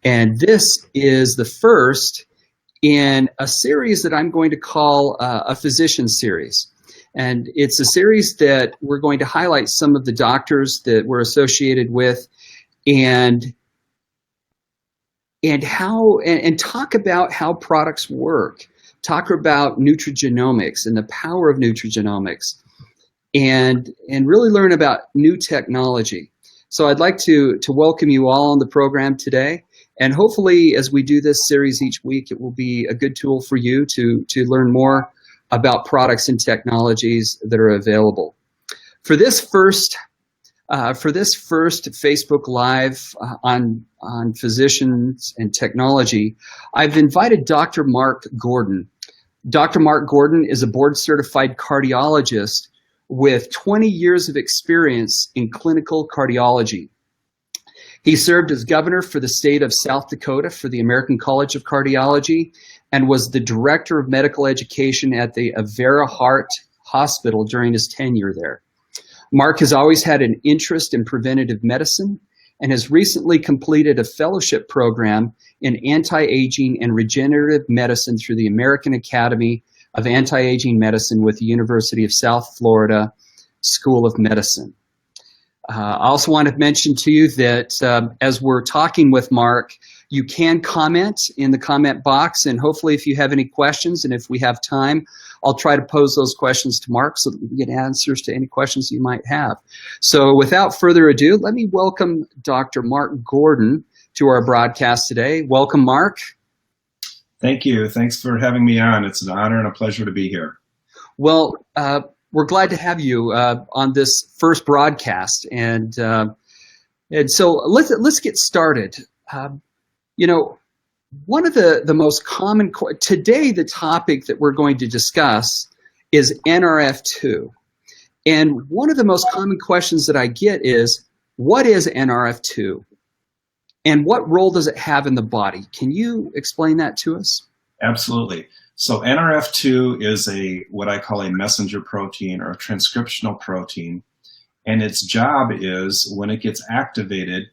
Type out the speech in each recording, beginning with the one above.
And this is the first in a series that I'm going to call a physician series. And it's a series that we're going to highlight some of the doctors that we're associated with and talk about how products work, talk about nutrigenomics and the power of nutrigenomics, and really learn about new technology. So I'd like to welcome you all on the program today. And hopefully, as we do this series each week, it will be a good tool for you to learn more about products and technologies that are available. For this first Facebook Live on physicians and technology, I've invited Dr. Mark Gordon. Dr. Mark Gordon is a board-certified cardiologist with 20 years of experience in clinical cardiology. He served as governor for the state of South Dakota for the American College of Cardiology and was the director of medical education at the Avera Heart Hospital during his tenure there. Mark has always had an interest in preventative medicine and has recently completed a fellowship program in anti-aging and regenerative medicine through the American Academy of Anti-Aging Medicine with the University of South Florida School of Medicine. I also want to mention to you that as we're talking with Mark, you can comment in the comment box, and hopefully if you have any questions and if we have time, I'll try to pose those questions to Mark so that we get answers to any questions you might have. So without further ado, let me welcome Dr. Mark Gordon to our broadcast today. Welcome, Mark. Thank you. Thanks for having me on. It's an honor and a pleasure to be here. Well, we're glad to have you on this first broadcast, and so let's get started. You know, one of the most common today, the topic that we're going to discuss is NRF2, and one of the most common questions that I get is, what is NRF2, and what role does it have in the body? Can you explain that to us? Absolutely. So NRF2 is what I call a messenger protein or a transcriptional protein, and its job is when it gets activated,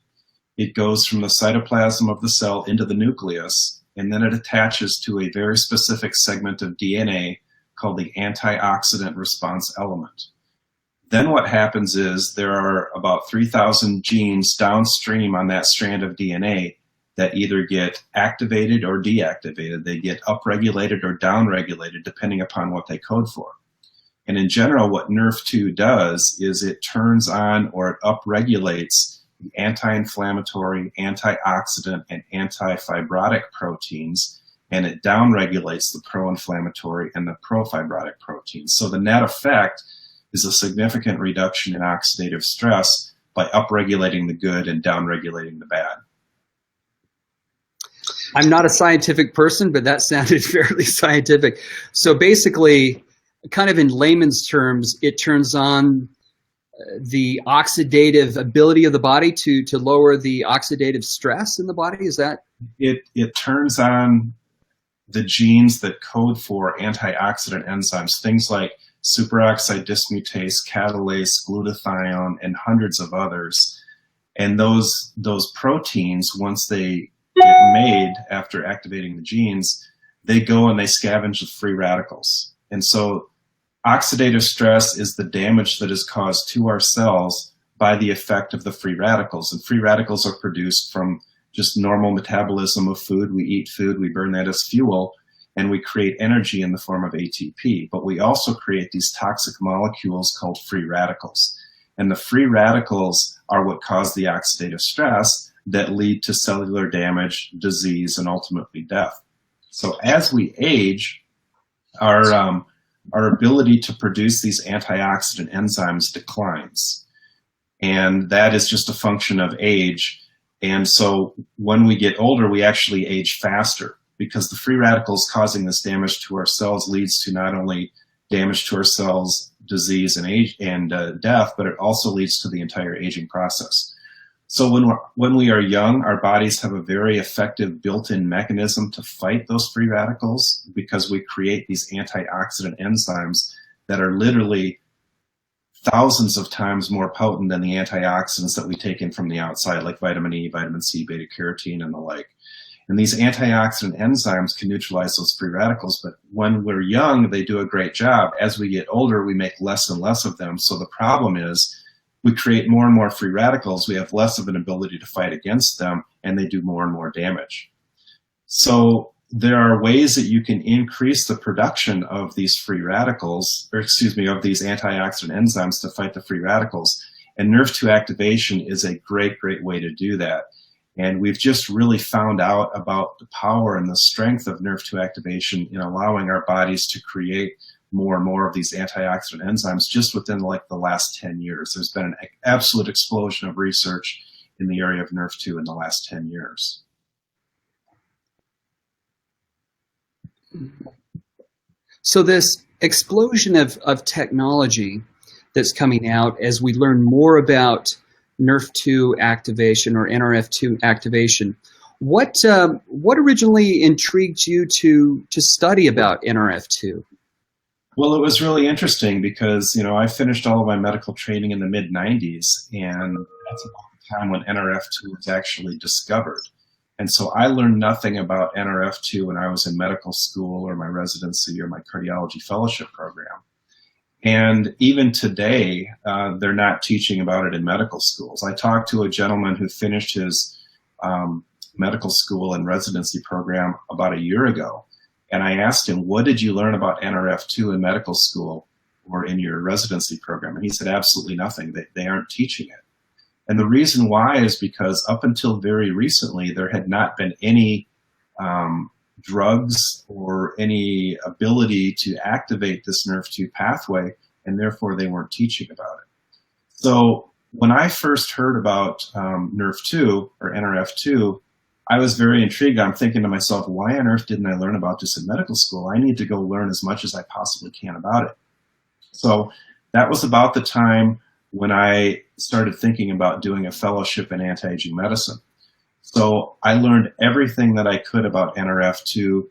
it goes from the cytoplasm of the cell into the nucleus, and then it attaches to a very specific segment of DNA called the antioxidant response element. Then what happens is there are about 3,000 genes downstream on that strand of DNA that either get activated or deactivated. They get upregulated or downregulated depending upon what they code for. And in general, what NRF2 does is it turns on or it upregulates the anti-inflammatory, antioxidant, and anti-fibrotic proteins, and it downregulates the pro-inflammatory and the pro-fibrotic proteins. So the net effect is a significant reduction in oxidative stress by upregulating the good and downregulating the bad. I'm not a scientific person, but that sounded fairly scientific. So basically, kind of in layman's terms, it turns on the oxidative ability of the body to lower the oxidative stress in the body. Is that? It turns on the genes that code for antioxidant enzymes, things like superoxide dismutase, catalase, glutathione, and hundreds of others. And those proteins, once they get made after activating the genes, they go and they scavenge the free radicals. And so oxidative stress is the damage that is caused to our cells by the effect of the free radicals. And free radicals are produced from just normal metabolism of food. We eat food, we burn that as fuel, and we create energy in the form of ATP. But we also create these toxic molecules called free radicals. And the free radicals are what cause the oxidative stress that lead to cellular damage, disease, and ultimately death. So as we age, our ability to produce these antioxidant enzymes declines. And that is just a function of age. And so when we get older, we actually age faster because the free radicals causing this damage to our cells leads to not only damage to our cells, disease, and age and death, but it also leads to the entire aging process. So when we are young, our bodies have a very effective built-in mechanism to fight those free radicals because we create these antioxidant enzymes that are literally thousands of times more potent than the antioxidants that we take in from the outside, like vitamin E, vitamin C, beta carotene, and the like. And these antioxidant enzymes can neutralize those free radicals, but when we're young, they do a great job. As we get older, we make less and less of them. So the problem is we create more and more free radicals. We have less of an ability to fight against them, and they do more and more damage. So there are ways that you can increase the production of these free radicals, or excuse me, of these antioxidant enzymes to fight the free radicals. And NRF2 activation is a great, great way to do that. And we've just really found out about the power and the strength of NRF2 activation in allowing our bodies to create more and more of these antioxidant enzymes just within like the last 10 years. There's been an absolute explosion of research in the area of NRF2 in the last 10 years. So this explosion of technology that's coming out as we learn more about NRF2 activation or NRF2 activation, what originally intrigued you to study about NRF2? Well, it was really interesting because, you know, I finished all of my medical training in the mid-90s, and that's about the time when NRF2 was actually discovered. And so I learned nothing about NRF2 when I was in medical school or my residency or my cardiology fellowship program. And even today, they're not teaching about it in medical schools. I talked to a gentleman who finished his medical school and residency program about a year ago. And I asked him, what did you learn about NRF2 in medical school or in your residency program? And he said, absolutely nothing. They aren't teaching it. And the reason why is because up until very recently, there had not been any drugs or any ability to activate this NRF2 pathway, and therefore they weren't teaching about it. So when I first heard about NRF2 or NRF2, I was very intrigued. I'm thinking to myself, why on earth didn't I learn about this in medical school? I need to go learn as much as I possibly can about it. So that was about the time when I started thinking about doing a fellowship in anti-aging medicine. So I learned everything that I could about NRF2,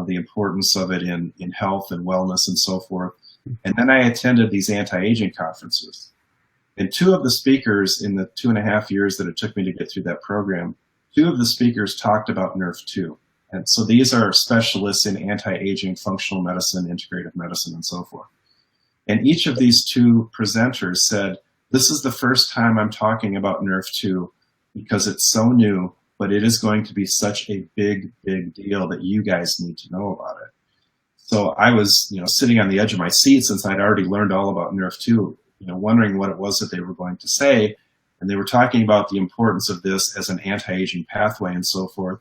the importance of it in health and wellness and so forth. And then I attended these anti-aging conferences. And two of the speakers in the 2.5 years that it took me to get through that program, two of the speakers talked about NRF2. And so these are specialists in anti-aging, functional medicine, integrative medicine, and so forth. And each of these two presenters said, this is the first time I'm talking about NRF2 because it's so new, but it is going to be such a big, big deal that you guys need to know about it. So I was, you know, sitting on the edge of my seat since I'd already learned all about NRF2, you know, wondering what it was that they were going to say. And they were talking about the importance of this as an anti-aging pathway and so forth.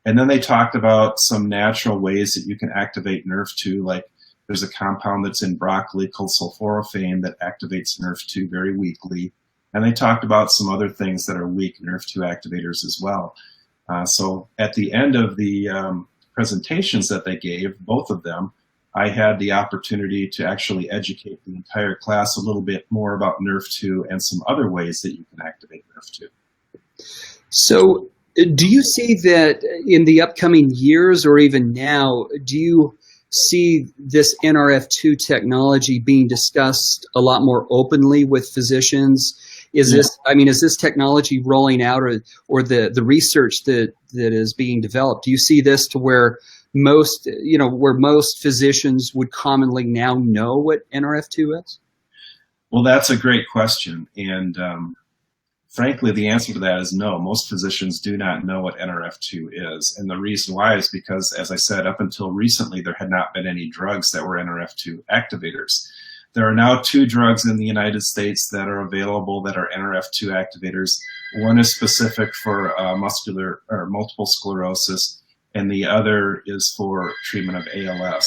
And then they talked about some natural ways that you can activate NRF2, like there's a compound that's in broccoli called sulforaphane that activates NRF2 very weakly. And they talked about some other things that are weak NRF2 activators as well. So at the end of the presentations that they gave, both of them, I had the opportunity to actually educate the entire class a little bit more about NRF2 and some other ways that you can activate NRF2. So do you see that in the upcoming years or even now, do you see this NRF2 technology being discussed a lot more openly with physicians? Is this, I mean, is this technology rolling out or the research that is being developed? Do you see this to where most, you know, where most physicians would commonly now know what NRF2 is? Well, that's a great question. And frankly, the answer to that is no. Most physicians do not know what NRF2 is. And the reason why is because, as I said, up until recently, there had not been any drugs that were NRF2 activators. There are now 2 drugs in the United States that are available that are NRF2 activators. One is specific for muscular or multiple sclerosis, and the other is for treatment of ALS.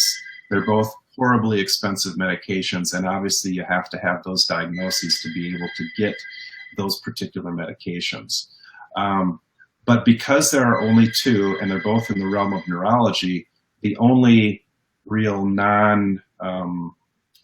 They're both horribly expensive medications, and obviously you have to have those diagnoses to be able to get those particular medications. But because there are only 2, and they're both in the realm of neurology, the only real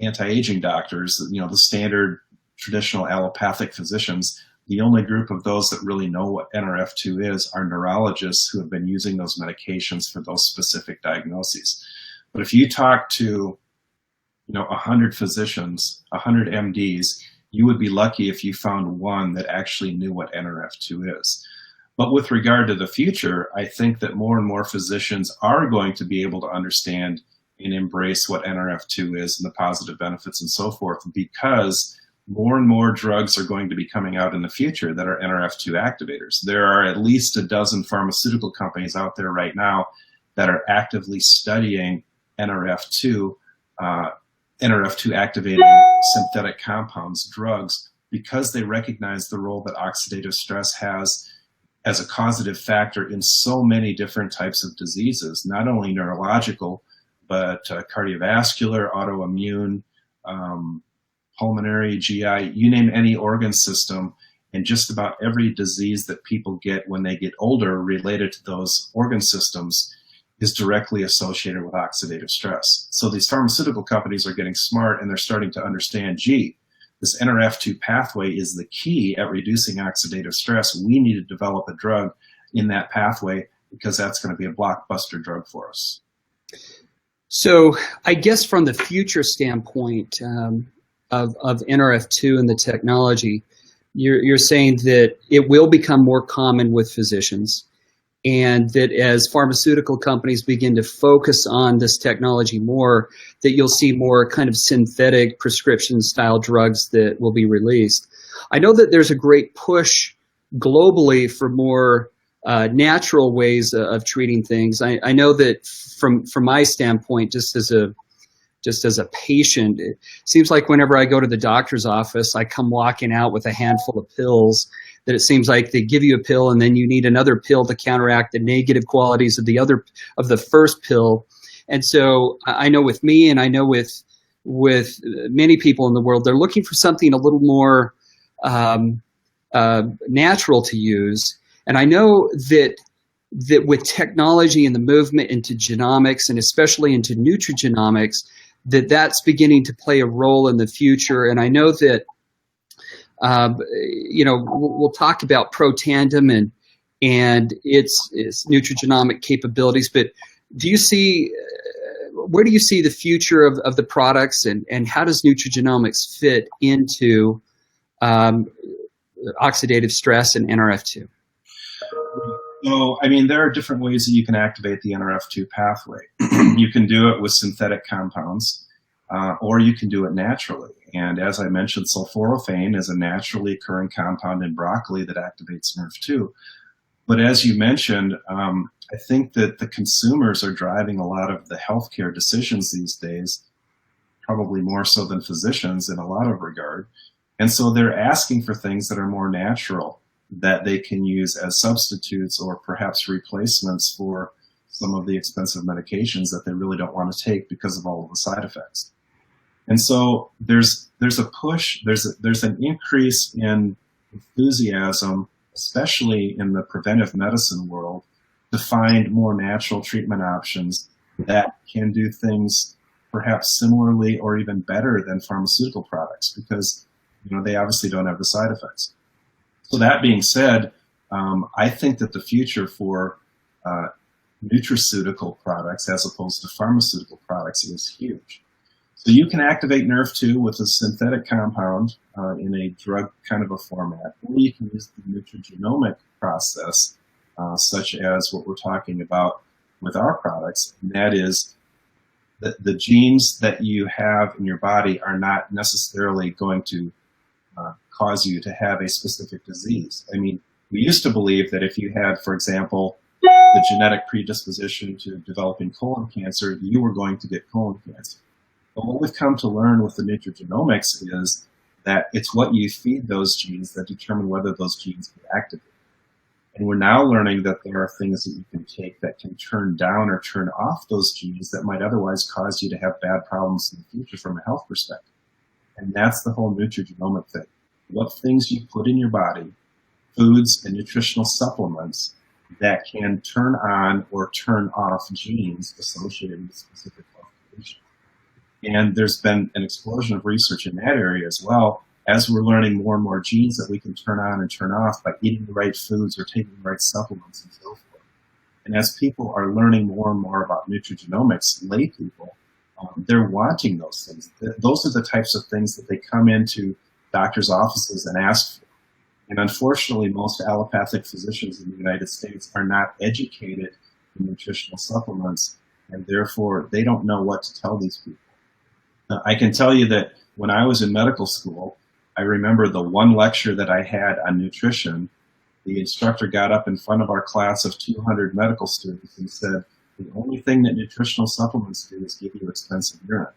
anti-aging doctors, you know, the standard traditional allopathic physicians, the only group of those that really know what NRF2 is are neurologists who have been using those medications for those specific diagnoses. But if you talk to, you know, 100 physicians, 100 MDs, you would be lucky if you found one that actually knew what NRF2 is. But with regard to the future, I think that more and more physicians are going to be able to understand and embrace what NRF2 is and the positive benefits and so forth, because more and more drugs are going to be coming out in the future that are NRF2 activators. There are at least a dozen pharmaceutical companies out there right now that are actively studying NRF2 activating synthetic compounds, drugs, because they recognize the role that oxidative stress has as a causative factor in so many different types of diseases, not only neurological, but cardiovascular, autoimmune, pulmonary, GI, you name any organ system, and just about every disease that people get when they get older related to those organ systems is directly associated with oxidative stress. So these pharmaceutical companies are getting smart, and they're starting to understand, gee, this NRF2 pathway is the key at reducing oxidative stress. We need to develop a drug in that pathway because that's going to be a blockbuster drug for us. So I guess from the future standpoint of NRF2 and the technology, you're saying that it will become more common with physicians, and that as pharmaceutical companies begin to focus on this technology more, that you'll see more kind of synthetic prescription style drugs that will be released. I know that there's a great push globally for more natural ways of treating things. I know that from my standpoint, just as a patient, it seems like whenever I go to the doctor's office, I come walking out with a handful of pills, that it seems like they give you a pill and then you need another pill to counteract the negative qualities of the first pill. And so I know with me, and I know with many people in the world, they're looking for something a little more natural to use. And I know that with technology and the movement into genomics, and especially into nutrigenomics, that's beginning to play a role in the future. And I know that we'll talk about Protandim and its nutrigenomic capabilities, but where do you see the future of the products, and how does nutrigenomics fit into oxidative stress and NRF2? So, I mean, there are different ways that you can activate the NRF2 pathway. You can do it with synthetic compounds, or you can do it naturally. And as I mentioned, sulforaphane is a naturally occurring compound in broccoli that activates NRF2. But as you mentioned, I think that the consumers are driving a lot of the healthcare decisions these days, probably more so than physicians in a lot of regard. And so they're asking for things that are more natural, that they can use as substitutes or perhaps replacements for some of the expensive medications that they really don't want to take because of all of the side effects. And so there's a push, there's an increase in enthusiasm, especially in the preventive medicine world, to find more natural treatment options that can do things perhaps similarly or even better than pharmaceutical products, because they obviously don't have the side effects. So that being said, I think that the future for nutraceutical products as opposed to pharmaceutical products is huge. So you can activate NRF2 with a synthetic compound in a drug kind of a format, or you can use the nutrigenomic process, such as what we're talking about with our products, and that is that the genes that you have in your body are not necessarily going to cause you to have a specific disease. I mean, we used to believe that if you had, for example, the genetic predisposition to developing colon cancer, you were going to get colon cancer. But what we've come to learn with the nutrigenomics is that it's what you feed those genes that determine whether those genes get activated. And we're now learning that there are things that you can take that can turn down or turn off those genes that might otherwise cause you to have bad problems in the future from a health perspective. And that's the whole nutrigenomic thing. What things you put in your body, foods and nutritional supplements, that can turn on or turn off genes associated with specific health conditions. And there's been an explosion of research in that area as well, as we're learning more and more genes that we can turn on and turn off by eating the right foods or taking the right supplements and so forth. And as people are learning more and more about nutrigenomics, lay people, they're wanting those things. Those are the types of things that they come into doctors' offices and ask for. And unfortunately, most allopathic physicians in the United States are not educated in nutritional supplements, and therefore they don't know what to tell these people. I can tell you that when I was in medical school, I remember the one lecture that I had on nutrition. The instructor got up in front of our class of 200 medical students and said, the only thing that nutritional supplements do is give you expensive urine.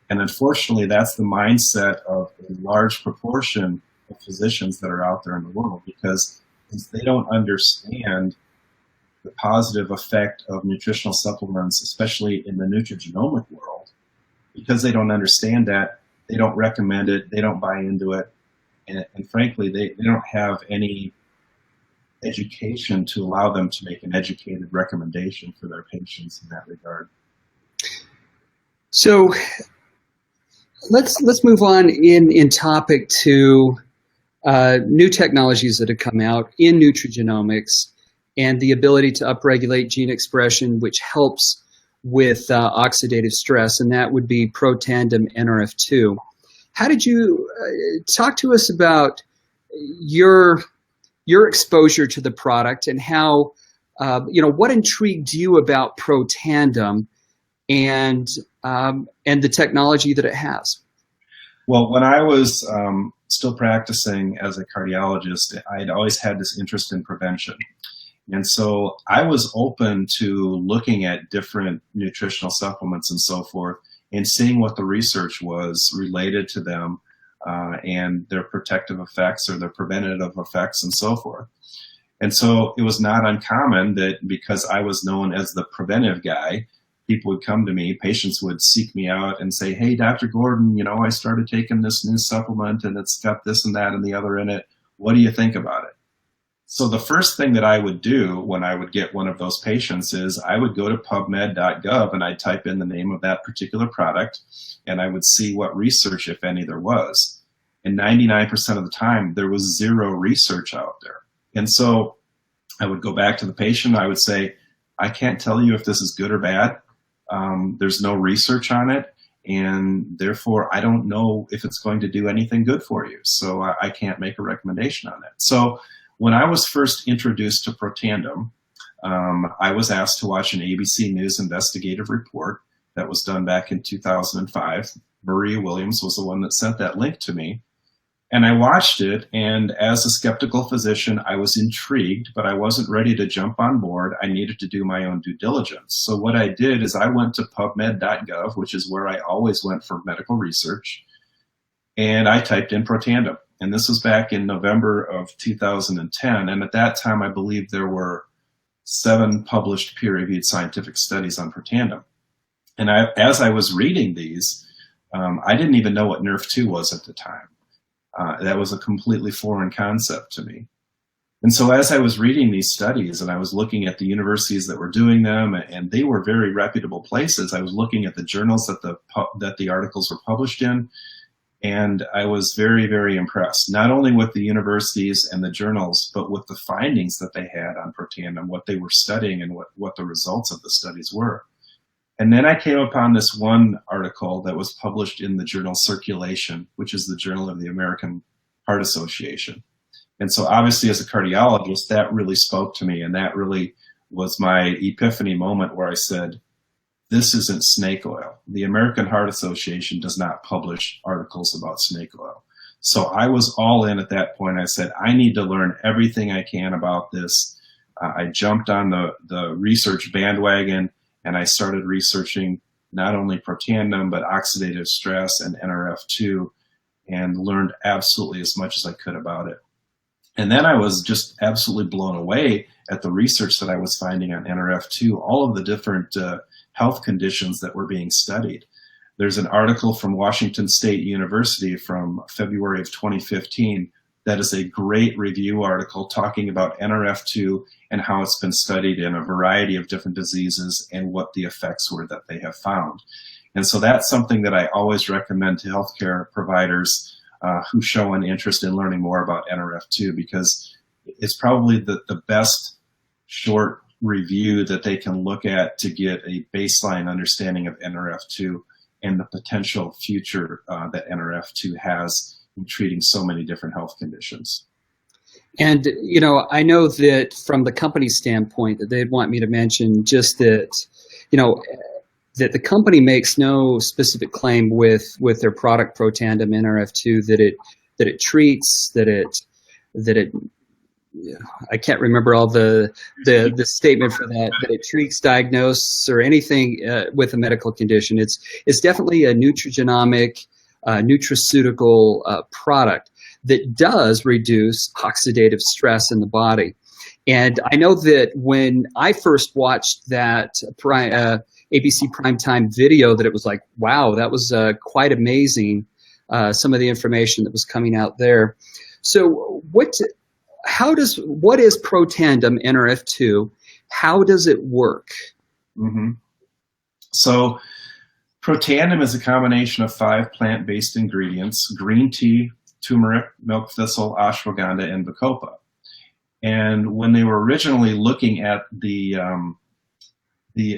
And unfortunately, that's the mindset of a large proportion of physicians that are out there in the world, because since they don't understand the positive effect of nutritional supplements, especially in the nutrigenomic world, because they don't understand that, they don't recommend it, they don't buy into it, and frankly, they don't have any education to allow them to make an educated recommendation for their patients in that regard. So let's move on in topic to new technologies that have come out in nutrigenomics and the ability to upregulate gene expression, which helps with oxidative stress, and that would be Protandim Nrf2. How did you talk to us about your exposure to the product and how, what intrigued you about Protandim and the technology that it has? Well, when I was still practicing as a cardiologist, I'd always had this interest in prevention. And so I was open to looking at different nutritional supplements and so forth and seeing what the research was related to them and their protective effects or their preventative effects and so forth. And so it was not uncommon that because I was known as the preventive guy, people would come to me, patients would seek me out and say, hey, Dr. Gordon, I started taking this new supplement and it's got this and that and the other in it. What do you think about it? So the first thing that I would do when I would get one of those patients is I would go to PubMed.gov and I'd type in the name of that particular product and I would see what research, if any, there was. And 99% of the time, there was zero research out there. And so I would go back to the patient. I would say, I can't tell you if this is good or bad. There's no research on it. And therefore, I don't know if it's going to do anything good for you. So I can't make a recommendation on it. So when I was first introduced to Protandim, I was asked to watch an ABC News investigative report that was done back in 2005. Maria Williams was the one that sent that link to me. And I watched it, and as a skeptical physician, I was intrigued, but I wasn't ready to jump on board. I needed to do my own due diligence. So what I did is I went to PubMed.gov, which is where I always went for medical research, and I typed in Protandim. And this was back in November of 2010, and at that time, I believe there were 7 published peer-reviewed scientific studies on Protandim. And as I was reading these, I didn't even know what Nrf2 was at the time. That was a completely foreign concept to me. And so as I was reading these studies and I was looking at the universities that were doing them, and they were very reputable places, I was looking at the journals that the articles were published in, and I was very, very impressed, not only with the universities and the journals, but with the findings that they had on Protandim, what they were studying and what the results of the studies were. And then I came upon this one article that was published in the journal Circulation, which is the journal of the American Heart Association. And so obviously as a cardiologist, that really spoke to me, and that really was my epiphany moment where I said, this isn't snake oil. The American Heart Association does not publish articles about snake oil. So I was all in at that point. I said, I need to learn everything I can about this. I jumped on the research bandwagon, and I started researching not only Protandim, but oxidative stress and Nrf2, and learned absolutely as much as I could about it. And then I was just absolutely blown away at the research that I was finding on Nrf2, all of the different health conditions that were being studied. There's an article from Washington State University from February of 2015 that is a great review article talking about Nrf2 and how it's been studied in a variety of different diseases and what the effects were that they have found. And so that's something that I always recommend to healthcare providers who show an interest in learning more about Nrf2, because it's probably the best short review that they can look at to get a baseline understanding of Nrf2 and the potential future that Nrf2 has in treating so many different health conditions. And, I know that from the company standpoint that they'd want me to mention just that, that the company makes no specific claim with their product Protandim Nrf2 that it treats, that it I can't remember all the statement for that it treats, diagnoses, or anything with a medical condition. It's definitely a nutrigenomic, nutraceutical product that does reduce oxidative stress in the body. And I know that when I first watched that ABC Primetime video, that it was like, wow, that was quite amazing, some of the information that was coming out there. So what is Protandim Nrf2? How does it work? Mm-hmm. So Protandim is a combination of 5 plant-based ingredients: green tea, turmeric, milk thistle, ashwagandha, and bacopa. And when they were originally looking at the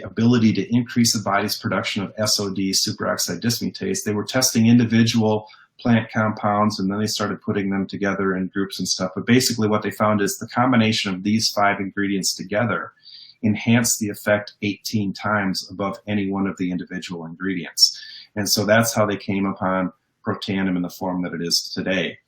ability to increase the body's production of SOD, superoxide dismutase, they were testing individual plant compounds, and then they started putting them together in groups and stuff. But basically what they found is the combination of these 5 ingredients together enhanced the effect 18 times above any one of the individual ingredients. And so that's how they came upon Protandim in the form that it is today.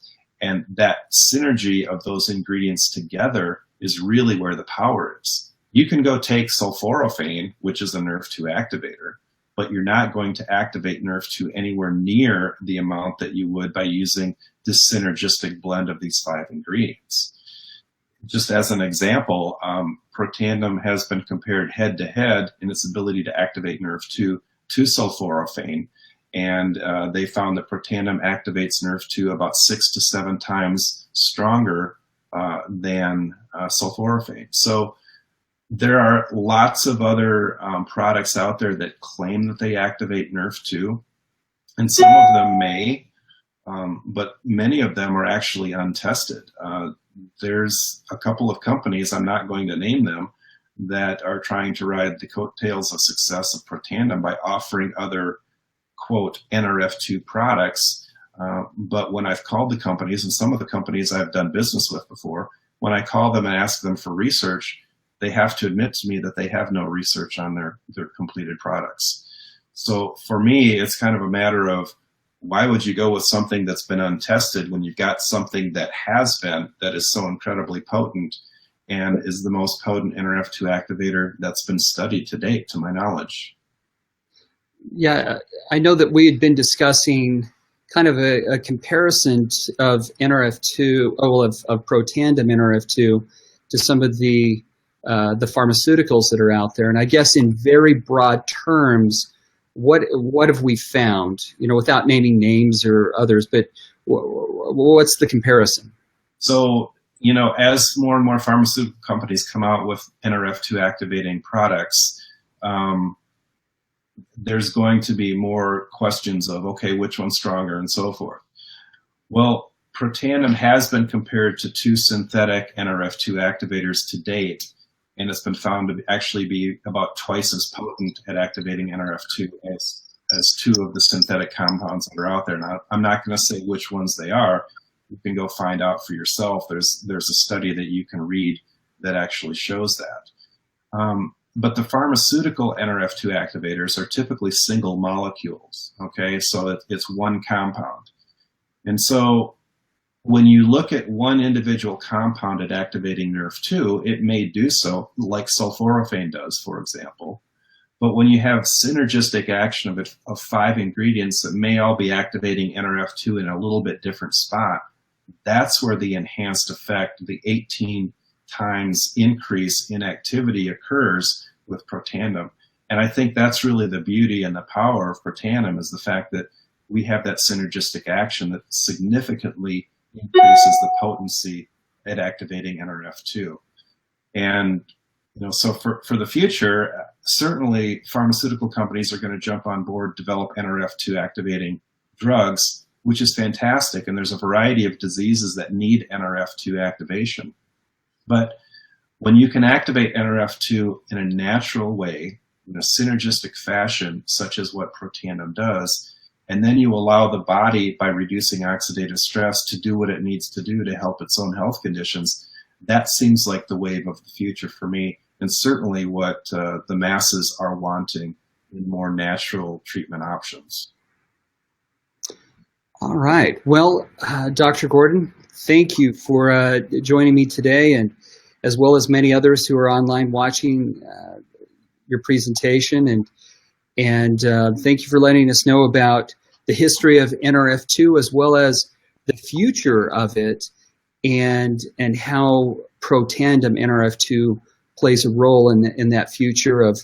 And that synergy of those ingredients together is really where the power is. You can go take sulforaphane, which is a Nrf2 activator, but you're not going to activate Nrf2 anywhere near the amount that you would by using this synergistic blend of these 5 ingredients. Just as an example, Protandim has been compared head-to-head in its ability to activate Nrf2 to sulforaphane, and they found that Protandim activates Nrf2 about 6 to 7 times stronger than sulforaphane. So there are lots of other products out there that claim that they activate Nrf2, and some of them may, but many of them are actually untested. There's a couple of companies, I'm not going to name them, that are trying to ride the coattails of success of Protandim by offering other, quote, Nrf2 products. But when I've called the companies, and some of the companies I've done business with before, when I call them and ask them for research, they have to admit to me that they have no research on their completed products. So for me, it's kind of a matter of, why would you go with something that's been untested when you've got something that has been, that is so incredibly potent and is the most potent Nrf2 activator that's been studied to date, to my knowledge? Yeah, I know that we had been discussing kind of a comparison of Nrf2, of Protandim Nrf2 to some of the pharmaceuticals that are out there. And I guess in very broad terms, what have we found, without naming names or others, but what's the comparison? So, as more and more pharmaceutical companies come out with Nrf2 activating products, there's going to be more questions of, okay, which one's stronger and so forth. Well, Protandim has been compared to 2 synthetic Nrf2 activators to date, and it's been found to actually be about twice as potent at activating Nrf2 as 2 of the synthetic compounds that are out there. Now, I'm not going to say which ones they are. You can go find out for yourself. There's a study that you can read that actually shows that. But the pharmaceutical Nrf2 activators are typically single molecules, okay? So it's one compound. And so when you look at one individual compound at activating Nrf2, it may do so like sulforaphane does, for example. But when you have synergistic action of 5 ingredients that may all be activating Nrf2 in a little bit different spot, that's where the enhanced effect, the 18 times increase in activity occurs with Protandim. And I think that's really the beauty and the power of Protandim, is the fact that we have that synergistic action that significantly increases the potency at activating Nrf2. And so for the future, certainly pharmaceutical companies are going to jump on board, develop Nrf2 activating drugs, which is fantastic. And there's a variety of diseases that need Nrf2 activation. But when you can activate Nrf2 in a natural way, in a synergistic fashion, such as what Protandim does, and then you allow the body, by reducing oxidative stress, to do what it needs to do to help its own health conditions. That seems like the wave of the future for me, and certainly what the masses are wanting in more natural treatment options. All right. Well, Dr. Gordon, thank you for joining me today, and as well as many others who are online watching your presentation. And thank you for letting us know about the history of NRF2 as well as the future of it, and how Protandim NRF2 plays a role in that future of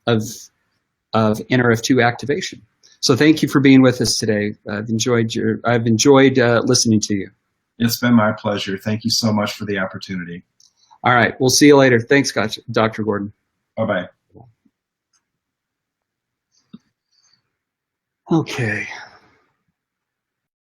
NRF2 activation. So thank you for being with us today. I've enjoyed listening to you. It's been my pleasure. Thank you so much for the opportunity. All right. We'll see you later. Thanks, Dr. Gordon. Bye-bye. Okay.